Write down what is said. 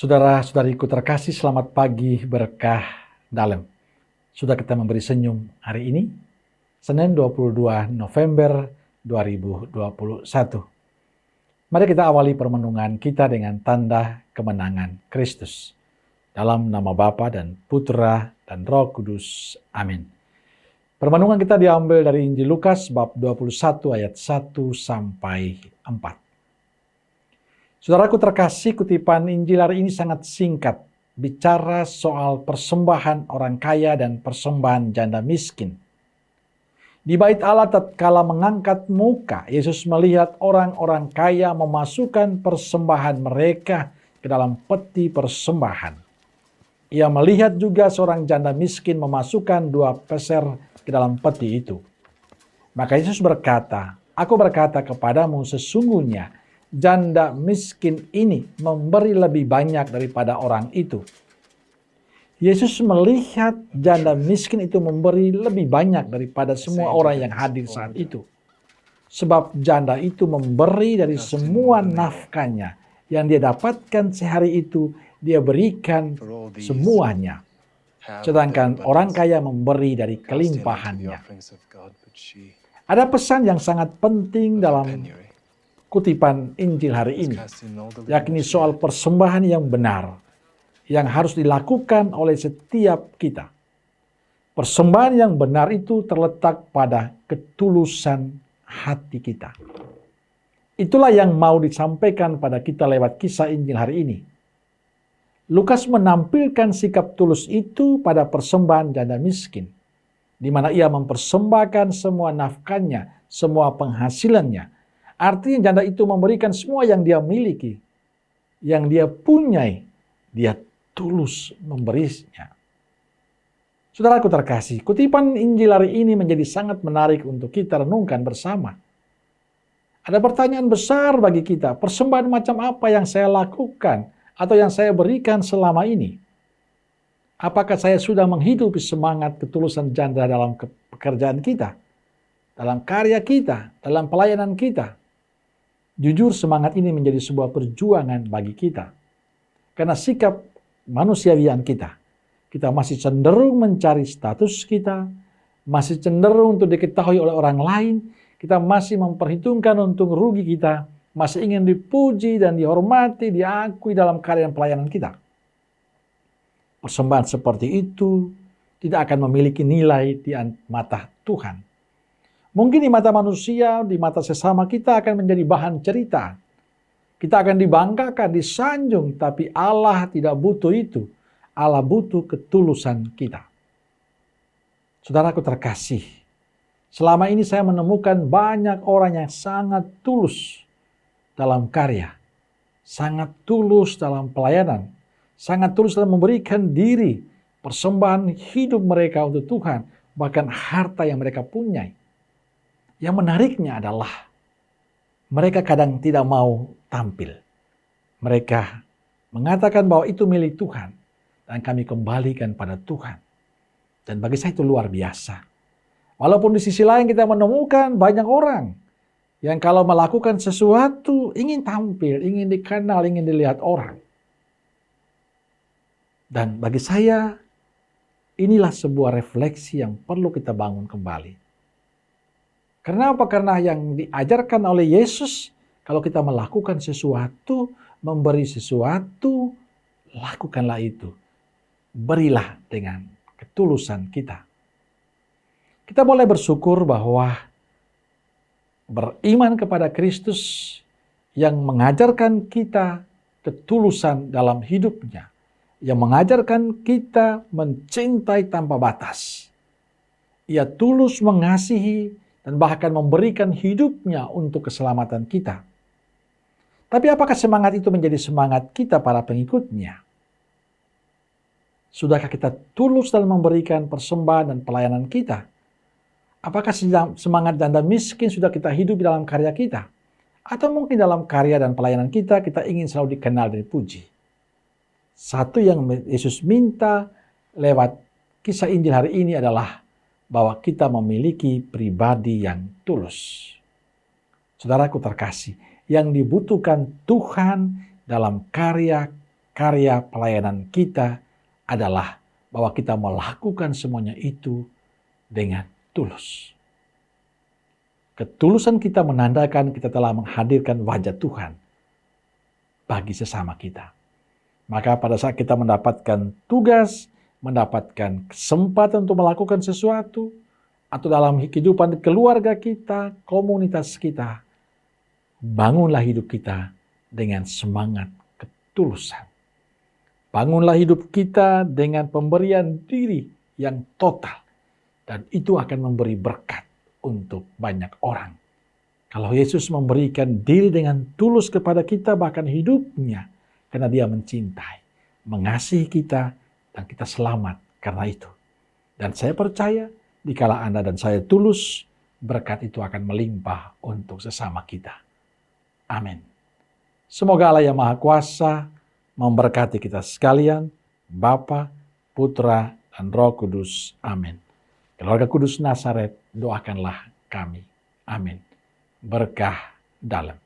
Saudara-saudariku terkasih, selamat pagi berkah dalam. Sudah kita memberi senyum hari ini, Senin 22 November 2021. Mari kita awali permenungan kita dengan tanda kemenangan Kristus. Dalam nama Bapa dan Putra dan Roh Kudus. Amin. Permenungan kita diambil dari Injil Lukas bab 21 ayat 1 sampai 4. Saudaraku terkasih, kutipan Injil hari ini sangat singkat, bicara soal persembahan orang kaya dan persembahan janda miskin. Di bait Allah tatkala mengangkat muka, Yesus melihat orang-orang kaya memasukkan persembahan mereka ke dalam peti persembahan. Ia melihat juga seorang janda miskin memasukkan 2 peser ke dalam peti itu. Maka Yesus berkata, "Aku berkata kepadamu, sesungguhnya janda miskin ini memberi lebih banyak daripada orang itu." Yesus melihat janda miskin itu memberi lebih banyak daripada semua orang yang hadir saat itu. Sebab janda itu memberi dari semua nafkahnya yang dia dapatkan sehari itu, dia berikan semuanya. Sedangkan orang kaya memberi dari kelimpahannya. Ada pesan yang sangat penting dalam kutipan Injil hari ini, yakni soal persembahan yang benar, yang harus dilakukan oleh setiap kita. Persembahan yang benar itu terletak pada ketulusan hati kita. Itulah yang mau disampaikan pada kita lewat kisah Injil hari ini. Lukas menampilkan sikap tulus itu pada persembahan janda miskin, di mana ia mempersembahkan semua nafkahnya, semua penghasilannya. Artinya janda itu memberikan semua yang dia miliki, yang dia punyai, dia tulus memberinya. Saudaraku terkasih, kutipan Injil hari ini menjadi sangat menarik untuk kita renungkan bersama. Ada pertanyaan besar bagi kita, persembahan macam apa yang saya lakukan atau yang saya berikan selama ini? Apakah saya sudah menghidupi semangat ketulusan janda dalam pekerjaan kita, dalam karya kita, dalam pelayanan kita? Jujur, semangat ini menjadi sebuah perjuangan bagi kita. Karena sikap manusiawian kita masih cenderung mencari status kita, masih cenderung untuk diketahui oleh orang lain, kita masih memperhitungkan untung rugi kita, masih ingin dipuji dan dihormati, diakui dalam karya dan pelayanan kita. Persembahan seperti itu tidak akan memiliki nilai di mata Tuhan. Mungkin di mata manusia, di mata sesama kita akan menjadi bahan cerita. Kita akan dibanggakan, disanjung, tapi Allah tidak butuh itu. Allah butuh ketulusan kita. Saudaraku terkasih, selama ini saya menemukan banyak orang yang sangat tulus dalam karya, sangat tulus dalam pelayanan, sangat tulus dalam memberikan diri, persembahan hidup mereka untuk Tuhan, bahkan harta yang mereka punyai. Yang menariknya adalah mereka kadang tidak mau tampil. Mereka mengatakan bahwa itu milik Tuhan dan kami kembalikan pada Tuhan. Dan bagi saya itu luar biasa. Walaupun di sisi lain kita menemukan banyak orang yang kalau melakukan sesuatu ingin tampil, ingin dikenal, ingin dilihat orang. Dan bagi saya inilah sebuah refleksi yang perlu kita bangun kembali. Kenapa? Karena yang diajarkan oleh Yesus, kalau kita melakukan sesuatu, memberi sesuatu, lakukanlah itu. Berilah dengan ketulusan kita. Kita boleh bersyukur bahwa beriman kepada Kristus yang mengajarkan kita ketulusan dalam hidupnya, yang mengajarkan kita mencintai tanpa batas. Ia tulus mengasihi dan bahkan memberikan hidupnya untuk keselamatan kita. Tapi apakah semangat itu menjadi semangat kita para pengikutnya? Sudahkah kita tulus dalam memberikan persembahan dan pelayanan kita? Apakah semangat janda miskin sudah kita hidup dalam karya kita? Atau mungkin dalam karya dan pelayanan kita, kita ingin selalu dikenal dan dipuji? Satu yang Yesus minta lewat kisah Injil hari ini adalah bahwa kita memiliki pribadi yang tulus. Saudaraku terkasih, yang dibutuhkan Tuhan dalam karya karya pelayanan kita adalah bahwa kita melakukan semuanya itu dengan tulus. Ketulusan kita menandakan kita telah menghadirkan wajah Tuhan bagi sesama kita. Maka pada saat kita mendapatkan tugas, mendapatkan kesempatan untuk melakukan sesuatu, atau dalam kehidupan keluarga kita, komunitas kita, bangunlah hidup kita dengan semangat ketulusan. Bangunlah hidup kita dengan pemberian diri yang total. Dan itu akan memberi berkat untuk banyak orang. Kalau Yesus memberikan diri dengan tulus kepada kita, bahkan hidupnya, karena Dia mencintai, mengasihi kita, dan kita selamat karena itu. Dan saya percaya, dikala Anda dan saya tulus, berkat itu akan melimpah untuk sesama kita. Amin. Semoga Allah yang Maha Kuasa memberkati kita sekalian, Bapa, Putra, dan Roh Kudus. Amin. Keluarga Kudus Nazaret, doakanlah kami. Amin. Berkah dalam.